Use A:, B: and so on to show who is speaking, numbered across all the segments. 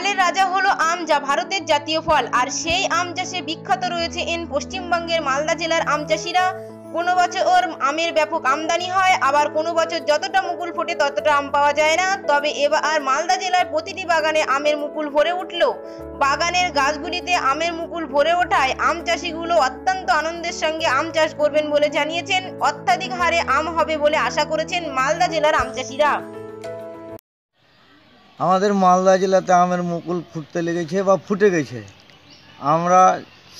A: ফলের রাজা হলো আম, যা ভারতের জাতীয় ফল। আর সেই আম চাষে বিখ্যাত রয়েছে পশ্চিমবঙ্গের মালদা জেলার আম চাষিরা। কোনো বছর আমের ব্যাপক আমদানি হয়, আবার কোনো বছর যতটা মুকুল ফোটে ততটা আম পাওয়া যায় না। তবে এবার মালদা জেলার প্রতিটি বাগানে আমের মুকুল ভরে উঠল। বাগানের গাছগুলিতে আমের মুকুল ভরে ওঠায় আম চাষিগুলো অত্যন্ত আনন্দের সঙ্গে আম চাষ করবেন বলে জানিয়েছেন। অত্যাধিক হারে আম হবে বলে আশা করেছেন মালদা জেলার আম চাষিরা।
B: আমাদের মালদা জেলাতে আমের মুকুল ফুটতে লেগেছে বা ফুটে গেছে। আমরা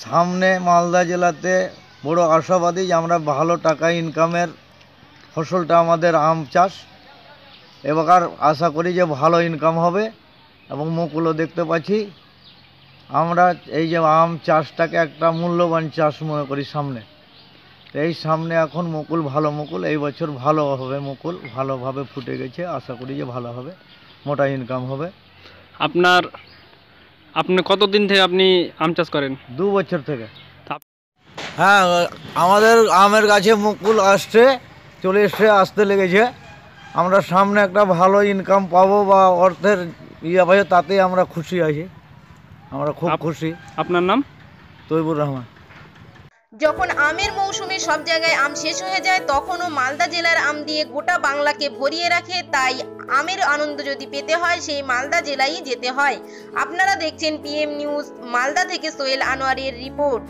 B: সামনে মালদা জেলাতে বড় আশাবাদী যে আমরা ভালো টাকা ইনকামের ফসলটা আমাদের আম চাষ। এবার আশা করি যে ভালো ইনকাম হবে এবং মুকুলও দেখতে পাচ্ছি। আমরা এই যে আম চাষটাকে একটা মূল্যবান চাষ মনে করি সামনে। এই সামনে এখন মুকুল, ভালো মুকুল, এই বছর ভালো হবে মুকুল, ভালোভাবে ফুটে গেছে। আশা করি যে ভালো হবে, মোটা ইনকাম হবে।
C: আপনি কতদিন থেকে আপনি আম চাষ করেন?
B: 2 বছর থেকে। হ্যাঁ, আমাদের আমের গাছে মুকুল চলে আসতে লেগেছে। আমরা সামনে একটা ভালো ইনকাম পাবো বা অর্থের পাবো, তাতেই আমরা খুশি আছি। আমরা খুব খুশি।
C: আপনার নাম?
B: তৈবুর রহমান।
A: যখন আমের মৌসুমে সব জায়গায় আম শেষ হয়ে যায়, তখনও মালদা জেলার আম দিয়ে গোটা বাংলাকে ভরিয়ে রাখে। তাই আমের আনন্দ যদি পেতে হয়, সেই মালদা জেলায় যেতে হয়। আপনারা দেখছেন PM নিউজ। মালদা থেকে সোহেল আনোয়ারের রিপোর্ট।